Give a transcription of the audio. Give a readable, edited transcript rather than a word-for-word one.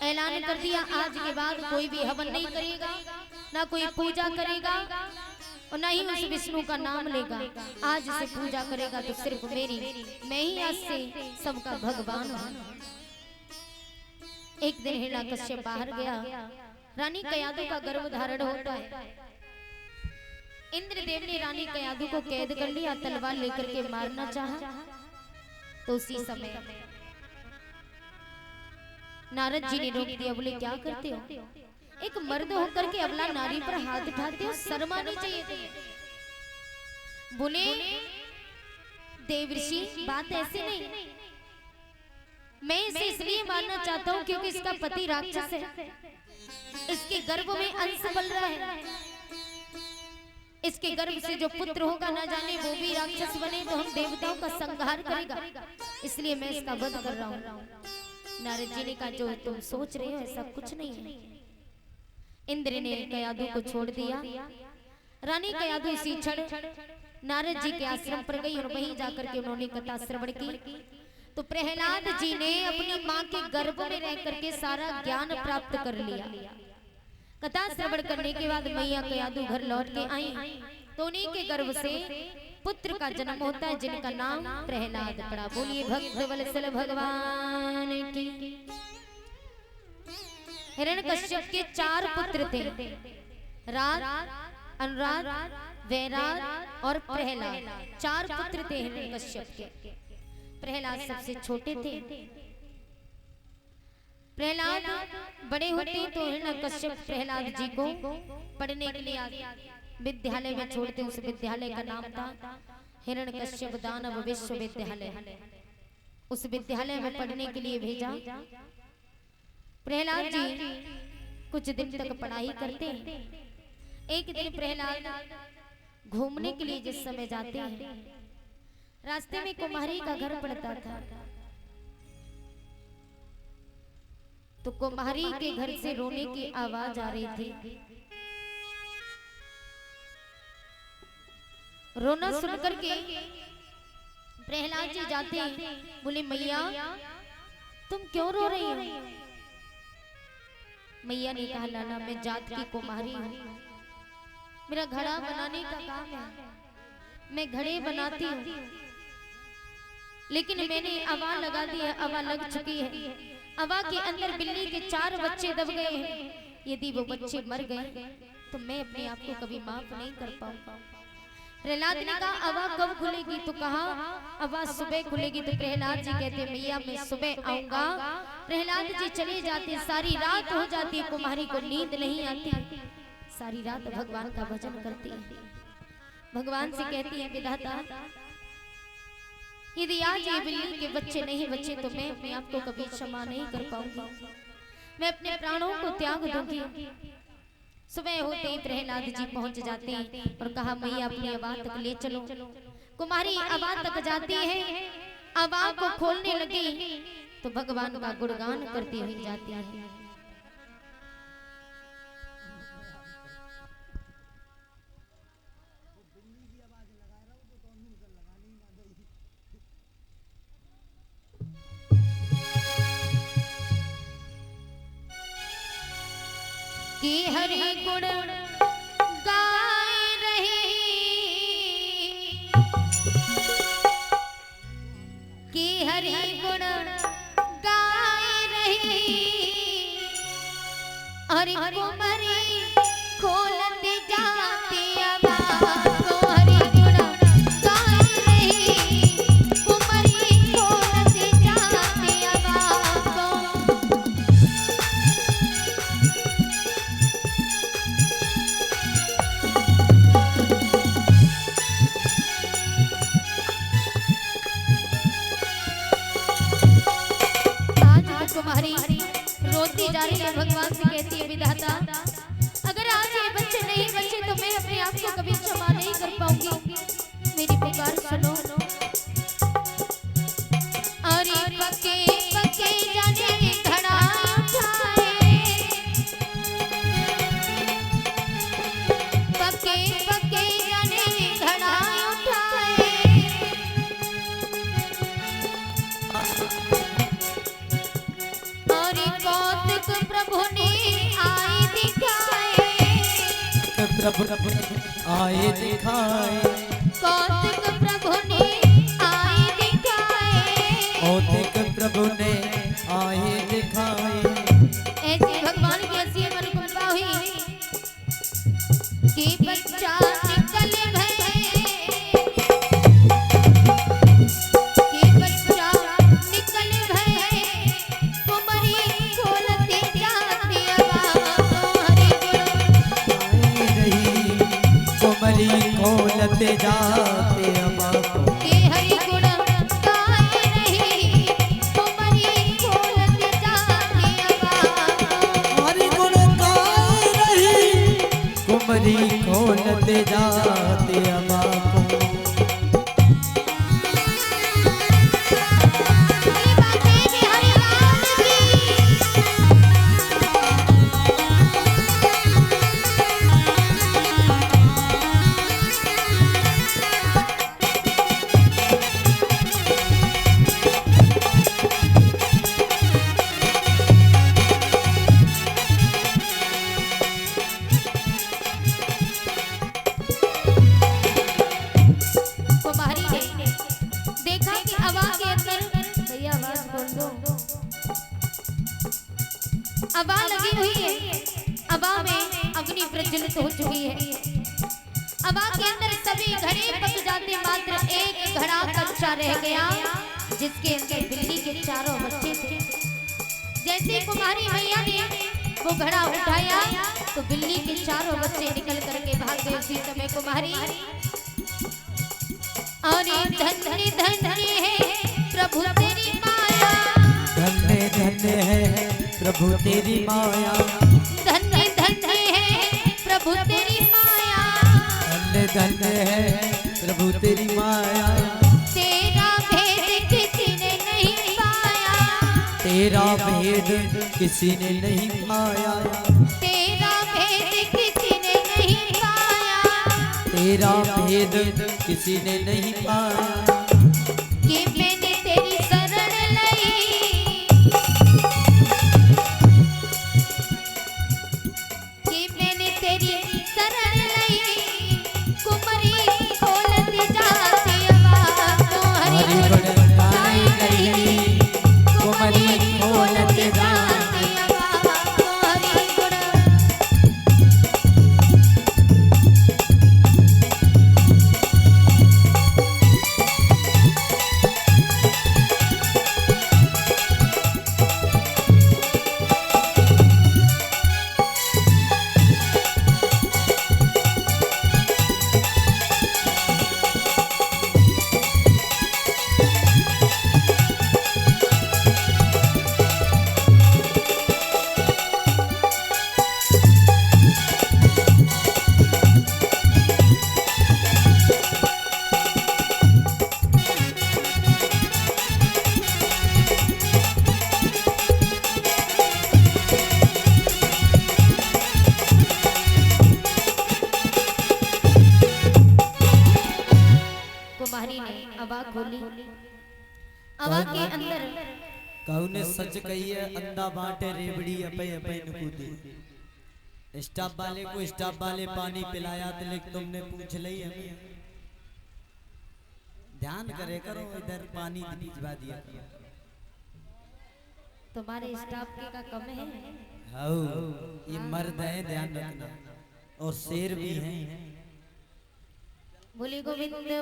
ऐलान कर दिया आज के बाद कोई भी हवन नहीं करेगा, ना कोई पूजा करेगा और ना ही उस विष्णु का नाम लेगा। आज से पूजा करेगा तो सिर्फ मेरी, मैं ही आज से सबका भगवान हूँ। एक दिन हिरण्यकश्यप बाहर गया, रानी कयादु का गर्भ धारण होता है। इंद्रदेव ने रानी कयादु को कैद कर लिया, तलवार लेकर के मारना चाहा तो उसी समय नारद जी ने रोक दिया। बोले क्या करते हो, एक मर्द होकर के अबला नारी पर हाथ उठाते हो, शर्म आनी चाहिए थी। बोले देवर्षि बात ऐसे नहीं, मैं इसे इसलिए मारना चाहता हूँ क्योंकि इसका पति राक्षस है, इसके गर्भ में अंश बल रहा है, इसके गर्भ से जो पुत्र होगा ना जाने वो भी राक्षस बने तो हम देवताओं का संहार करेगा, इसलिए मैं इसका वध कर रहा हूँ। नारद जी ने कहा जो तुम सोच रहे हो ऐसा कुछ नहीं है। इंद्र ने कयादु को छोड़ दिया। रानी कयादु इसी क्षण नारद जी के आश्रम पर गई और वहीं जाकर के उन्होंने कथा श्रवण की। तो प्रहलाद जी ने अपनी माँ के गर्भ में रह करके सारा ज्ञान प्राप्त कर लिया। कथा श्रवण करने के बाद मैया कयादु घर लौट के आई तो उन्हीं के गर्भ से पुत्र का जन्म होता है जिनका नाम प्रहलाद पड़ा। बोलिए भक्त वत्सल भगवान की। हिरण्यकश्यप के 4 पुत्र थे, राज, अनुराग, वैराग और प्रहलाद। 4 पुत्र थे हिरण्यकश्यप के। प्रहलाद सबसे छोटे थे। प्रहलाद बड़े होते तो हिरण्यकश्यप प्रहलाद जी को पढ़ने के लिए विद्यालय में छोड़ते। उस विद्यालय का नाम था हिरण्यकश्यप दानव विश्वविद्यालय। उस विद्यालय में पढ़ने के लिए भेजा। प्रहलाद जी कुछ दिन तक पढ़ाई करते हैं। एक दिन प्रहलाद घूमने के लिए जिस समय जाते हैं, रास्ते में कुम्हारी का घर पड़ता था। तो कुम्हारी के घर से रोने की आवाज आ रही थी। रोना सुनकर के प्रहलाद जी जाते हैं। बोले मैया तुम क्यों रो रही हो? मैया ने कहा लाला मैं जात की कुम्हारी हूँ, मेरा घड़ा बनाने का काम है, मैं घड़े बनाती हूँ, लेकिन मैंने अवा लगा दी है, अवा लग चुकी है। अवा के अंदर बिल्ली के 4 बच्चे दब गए हैं। यदि वो बच्चे मर गए तो मैं अपने आप को कभी माफ नहीं कर पाऊंगा। प्रहलाद ने कहा अवा कब खुलेगी? तो कहा अवा सुबह खुलेगी। तो प्रहलाद जी कहते मैया मैं सुबह आऊंगा। प्रहलाद जी चले जाते, सारी रात हो जाती, कुम्हारी को नींद नहीं आती, सारी रात भगवान का भजन करती है। भगवान से कहती है विधाता यदि आज ये बिल्ली के बच्चे नहीं बचे तो मैं अपने आप को कभी क्षमा नहीं कर पाऊंगी, मैं अपने प्राणों को त्याग दूंगी। सुबह होते ही प्रहलाद जी पहुंच जाते हैं और कहा मैया अपनी अवा तक ले चलो। कुमारी अवा तक जाती है, अवा को खोलने लगी तो भगवान का गुणगान करती हुई जाती है। कि हरि गुण गाए रहे, कि हरि गुण गाए रहे, हरि कुमारी खोलते जाते आवाज को। हरि गुण गाए रहे, कुमारी खोलते जाते आवाज को। कुमारी रोती जा रही है, भगवान से कहती है विधाता अगर आज ये बच्चे नहीं बचे तो मैं अपने आप को कभी क्षमा नहीं कर पाऊंगी, मेरी पुकार सुनो। अरे पके पके जाने घड़ा उठाए, पके पके जाने घड़ा उठाए, और कौतुक प्रभु आए दिखाए, कौतिक प्रभु ने आए दिखाए, कौतिक प्रभु ने आए दिखाए। ऐसे भगवान की ऐसी अनुकंपा हुई कि बच्चा निकल भय, कि बच्चा निकल भय, कुमरी खोलते जाते हरि गुण रही कुमरी खोलते जाते अबाको, के हरि गुण गाए रही, कुमरी खोलते जाते हरि गुण गाए रही कुमरी खोलते जाते अबाको। अबा लगी हुई है, अबा में अग्नि प्रज्वलित हो चुकी है। अबा के अंदर सभी घड़े पक जाते, मात्र एक घड़ा कच्चा रह गया जिसके अंदर बिल्ली के चारों बच्चे थे। जैसे कुमारी मैया ने वो घड़ा उठाया तो बिल्ली के चारों बच्चे निकल करके भाग गए। उसी समय कुमारी अरे धन्य धन्य है प्रभु तेरी माया, धन्य धन्य है प्रभु तेरी माया, धन्य धन्य है प्रभु तेरी माया, धन्य धन्य है प्रभु तेरी माया। तेरा भेद किसी ने नहीं पाया, तेरा भेद किसी ने नहीं पाया, तेरा भेद किसी ने नहीं पाया, तेरा भेद किसी ने नहीं पाया। कि मैंने तेरी शरण लई, कि मैंने तेरी शरण लई, कुमरी खोलती जाती आवाज़ तो हरि गुण गाई रही, कुमरी खोलती जाती आवाज़ तो हरि गुण। कुमारी ने अबा खोली, अबा के अंदर कहू ने सच कही है, अंधा बांटे रेबड़ी अपे अपे कूदे। स्टाफ वाले को स्टाफ वाले पानी पिलाया तो लेकिन तुमने पूछ ली हमें। ध्यान करे करो, इधर पानी भिजवा दिया। तुम्हारे स्टाफ के का कम है? हाउ ये मर्द है, ध्यान रखना, और शेर भी हैं। बोले गोविंद